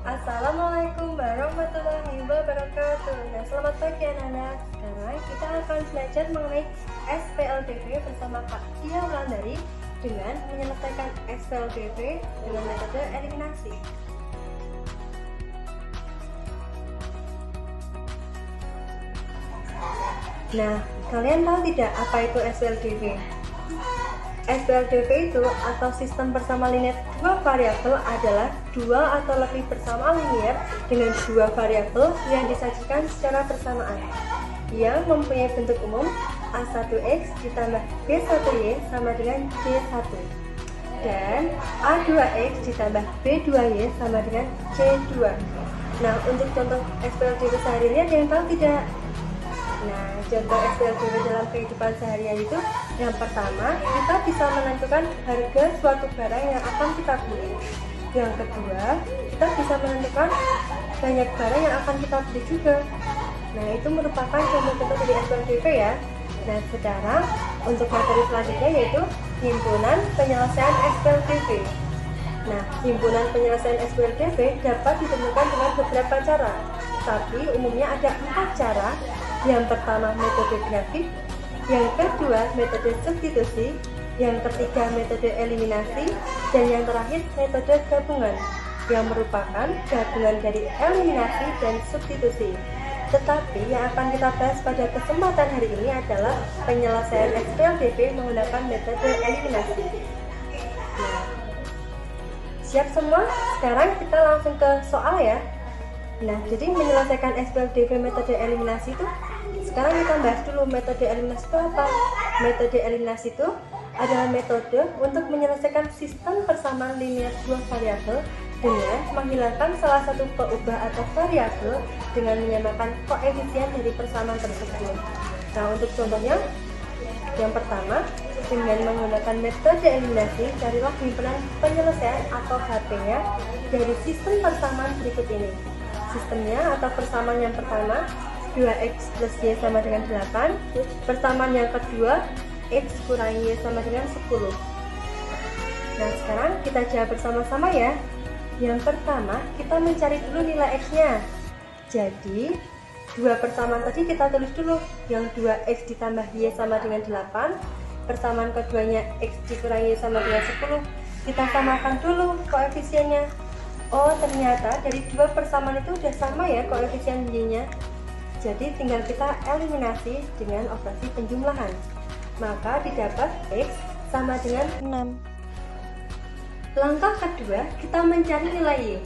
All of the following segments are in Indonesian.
Assalamualaikum warahmatullahi wabarakatuh. Nah, selamat pagi anak-anak. Sekarang kita akan belajar mengenai SPLDV bersama Kak Tia Wulandari dengan menyelesaikan SPLDV dengan metode eliminasi. Nah, kalian tahu tidak apa itu SPLDV? SPLDV itu atau sistem bersama linear dua variabel adalah dua atau lebih bersama linear dengan dua variabel yang disajikan secara bersamaan yang mempunyai bentuk umum A1X ditambah B1Y sama dengan C1 dan A2X ditambah B2Y sama dengan C2. Nah, untuk contoh SPLDV sehari-hari ada yang tahu tidak? Nah, contoh SPLDV dalam kehidupan sehari-hari itu yang pertama, kita bisa menentukan harga suatu barang yang akan kita beli. Yang kedua, kita bisa menentukan banyak barang yang akan kita beli juga. Nah, itu merupakan contoh-contoh dari SPLDV ya. Nah, sekarang untuk materi selanjutnya yaitu himpunan penyelesaian SPLDV. Nah, himpunan penyelesaian SPLDV dapat ditemukan dengan beberapa cara, tapi umumnya ada 4 cara. Yang pertama metode grafik, yang kedua metode substitusi, yang ketiga metode eliminasi, dan yang terakhir metode gabungan yang merupakan gabungan dari eliminasi dan substitusi. Tetapi yang akan kita bahas pada kesempatan hari ini adalah penyelesaian SPLDV menggunakan metode eliminasi. Nah, siap semua? Sekarang kita langsung ke soal ya. Nah, jadi menyelesaikan SPLDV metode eliminasi itu, sekarang kita bahas dulu metode eliminasi itu apa. Metode eliminasi itu adalah metode untuk menyelesaikan sistem persamaan linear dua variabel dengan menghilangkan salah satu peubah atau variabel dengan menyamakan koefisien dari persamaan tersebut. Nah, untuk contohnya, yang pertama, dengan menggunakan metode eliminasi, carilah himpunan penyelesaian atau HP-nya dari sistem persamaan berikut ini. Sistemnya atau persamaan yang pertama 2x plus y sama dengan 8. Persamaan yang kedua x kurang y sama dengan 10. Nah, sekarang kita jawab bersama-sama ya. Yang pertama kita mencari dulu nilai x-nya. Jadi dua persamaan tadi kita tulis dulu. Yang 2x ditambah y sama dengan 8. Persamaan keduanya x dikurang y sama dengan 10. Kita samakan dulu koefisiennya. Oh, ternyata dari dua persamaan itu udah sama ya koefisien y-nya. Jadi tinggal kita eliminasi dengan operasi penjumlahan. Maka didapat x sama dengan 6. Langkah kedua, kita mencari nilai y.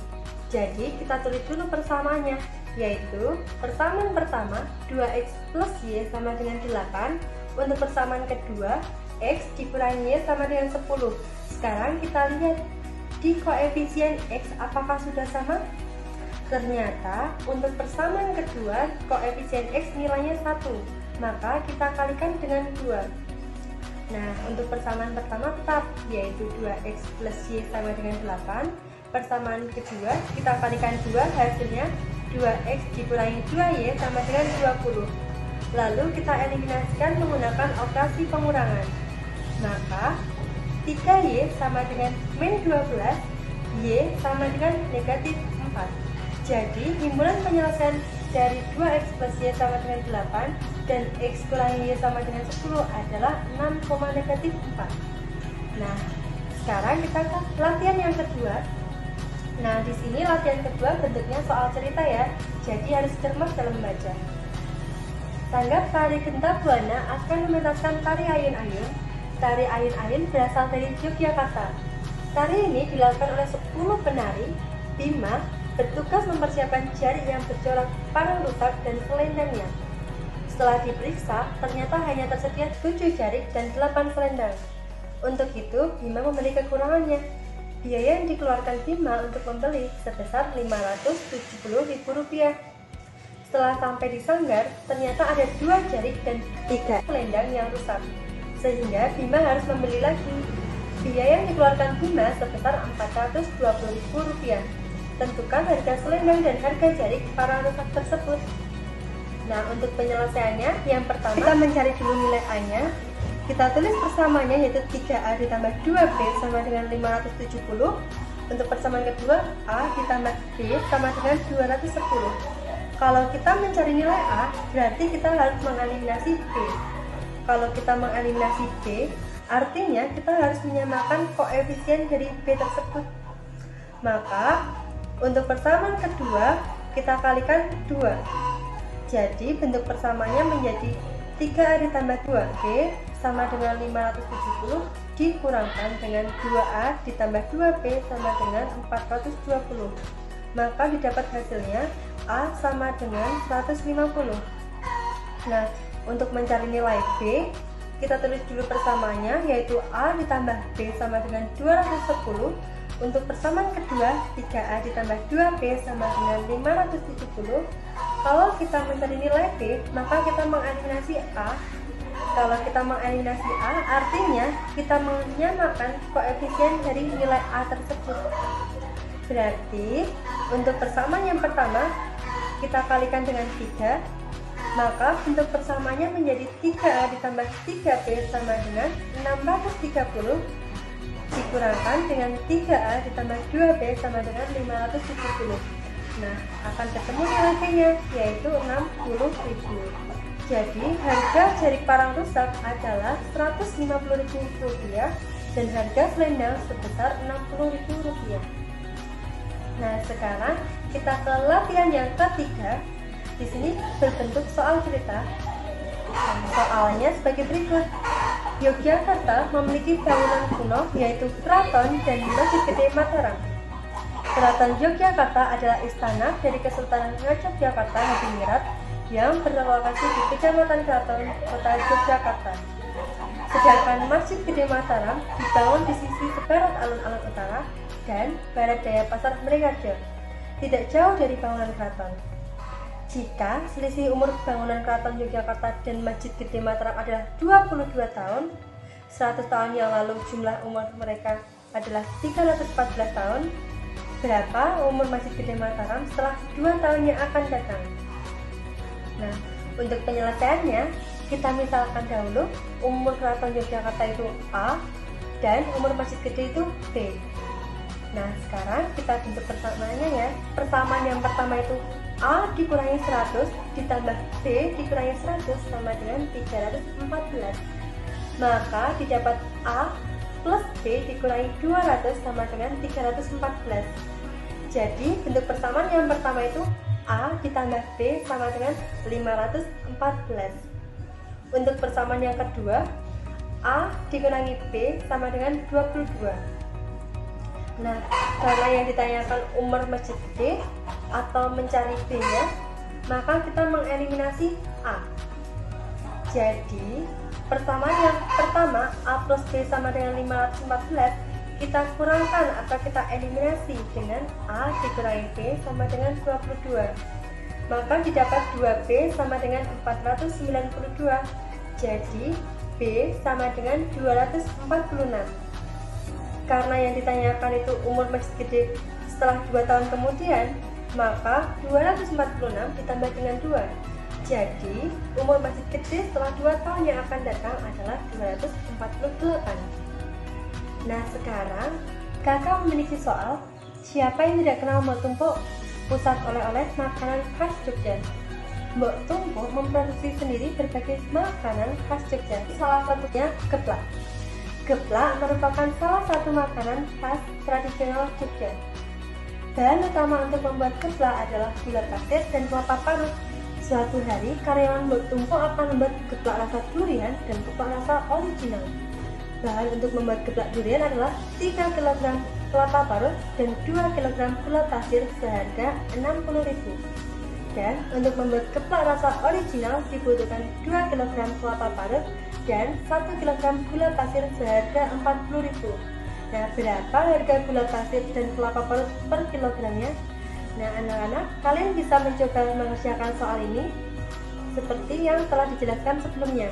Jadi kita tulis dulu persamaannya, yaitu persamaan pertama 2x plus y sama dengan 8. Untuk persamaan kedua, x dikurangi y sama dengan 10. Sekarang kita lihat di koefisien x apakah sudah sama? Ternyata untuk persamaan kedua koefisien x nilainya 1, maka kita kalikan dengan 2. Nah, untuk persamaan pertama tetap, yaitu 2x plus y sama dengan 8. Persamaan kedua kita kalikan 2, hasilnya 2x dikurangi 2y sama dengan 20. Lalu kita eliminasikan menggunakan operasi pengurangan. Maka 3y sama dengan min 12, y sama dengan negatif 4. Jadi himpunan penyelesaian dari 2x plus y sama dengan 8 dan x kurangi y sama dengan 10 adalah 6, negatif 4. Nah, sekarang kita ke latihan yang kedua. Nah, di sini latihan kedua bentuknya soal cerita ya, jadi harus cermat dalam membaca. Tanggap tari Genta Buana akan mementaskan tari ayun-ayun. Tari ayun-ayun berasal dari Yogyakarta. Tari ini dilakukan oleh 10 penari. Bima bertugas mempersiapkan jari yang bercorak parang rusak dan selendangnya. Setelah diperiksa, ternyata hanya tersedia 7 jari dan 8 selendang. Untuk itu, Bima membeli kekurangannya. Biaya yang dikeluarkan Bima untuk membeli sebesar Rp570.000. Setelah sampai di sanggar, ternyata ada 2 jari dan 3 selendang yang rusak, sehingga Bima harus membeli lagi. Biaya yang dikeluarkan Bima sebesar Rp420.000. Tentukan harga selendang dan harga jari para rusak tersebut. Nah, untuk penyelesaiannya, yang pertama kita mencari dulu nilai A-nya. Kita tulis persamaannya yaitu 3A ditambah 2B sama dengan 570. Untuk persamaan kedua, A ditambah B sama dengan 210. Kalau kita mencari nilai A, berarti kita harus mengeliminasi B. Kalau kita mengeliminasi B, artinya kita harus menyamakan koefisien dari B tersebut. Maka, untuk persamaan kedua, kita kalikan 2. Jadi, bentuk persamaannya menjadi 3A ditambah 2B sama dengan 570 dikurangkan dengan 2A ditambah 2B sama dengan 420. Maka didapat hasilnya A sama dengan 150. Nah, untuk mencari nilai B, kita tulis dulu persamaannya, yaitu A ditambah B sama dengan 210. Untuk persamaan kedua, 3A ditambah 2B sama dengan 570. Kalau kita mencari nilai B, maka kita mengeliminasi A. Kalau kita mengeliminasi A, artinya kita menyamakan koefisien dari nilai A tersebut. Berarti, untuk persamaan yang pertama, kita kalikan dengan 3, maka bentuk persamaannya menjadi 3A ditambah 3B sama dengan 630 dikurangkan dengan 3A ditambah 2B sama dengan 570. Nah, akan ketemu nilai B-nya, yaitu 60.000. Jadi, harga jarik parang rusak adalah Rp150.000 dan harga selendang sebesar Rp60.000. Nah, sekarang kita ke latihan yang ketiga. Di sini berbentuk soal cerita. Soalnya sebagai berikut. Yogyakarta memiliki bangunan kuno yaitu Keraton dan Masjid Gede Mataram. Keraton Yogyakarta adalah istana dari Kesultanan Yogyakarta Hadiningrat yang berlokasi di Kecamatan Keraton, Kota Yogyakarta. Sedangkan Masjid Gede Mataram dibangun di sisi sebarat alun-alun utara dan barat daya Pasar Mregharjo, tidak jauh dari bangunan keraton. Jika selisih umur bangunan Keraton Yogyakarta dan Masjid Gede Mataram adalah 22 tahun, 100 tahun yang lalu jumlah umur mereka adalah 314 tahun, berapa umur Masjid Gede Mataram setelah 2 tahun yang akan datang? Nah, untuk penyelesaiannya, kita misalkan dahulu umur Keraton Yogyakarta itu A dan umur Masjid Gede itu B. Nah, sekarang kita bentuk persamaannya ya. Persamaan yang pertama itu A dikurangi 100 ditambah B dikurangi 100 sama dengan 314. Maka didapat A plus B dikurangi 200 sama dengan 314. Jadi bentuk persamaan yang pertama itu A ditambah B sama dengan 514. Untuk persamaan yang kedua, A dikurangi B sama dengan 22. Nah, karena yang ditanyakan umur Masjid Gede atau mencari B-nya, maka kita mengeliminasi A. Jadi, persamaan yang pertama A plus B sama dengan 514, kita kurangkan atau kita eliminasi dengan A dikurangi B sama dengan 22. Maka didapat 2B sama dengan 492. Jadi, B sama dengan 246. Karena yang ditanyakan itu umur Masjid Gede setelah 2 tahun kemudian, maka 246 ditambah dengan 2. Jadi, umur Masjid Gede setelah 2 tahun yang akan datang adalah 248. Nah, sekarang kakak memiliki soal, siapa yang tidak kenal Mbok Tumpuk, pusat oleh-oleh makanan khas Jogja? Mbok Tumpuk memproduksi sendiri berbagai makanan khas Jogja, salah satunya geplak. Geplak merupakan salah satu makanan khas tradisional Jogja. Bahan utama untuk membuat geplak adalah gula pasir dan kelapa parut. Suatu hari, karyawan Mbok Tumpuk akan membuat geplak rasa durian dan geplak rasa original. Bahan untuk membuat geplak durian adalah 3 kg kelapa parut dan 2 kg gula pasir seharga Rp60.000. Dan untuk membuat geplak rasa original dibutuhkan 2 kg kelapa parut dan 1 kg gula pasir seharga Rp40.000. Nah, berapa harga gula pasir dan kelapa parut per kilogramnya? Nah, anak-anak, kalian bisa mencoba mengerjakan soal ini seperti yang telah dijelaskan sebelumnya.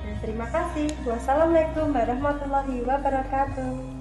Nah, terima kasih. Wassalamualaikum warahmatullahi wabarakatuh.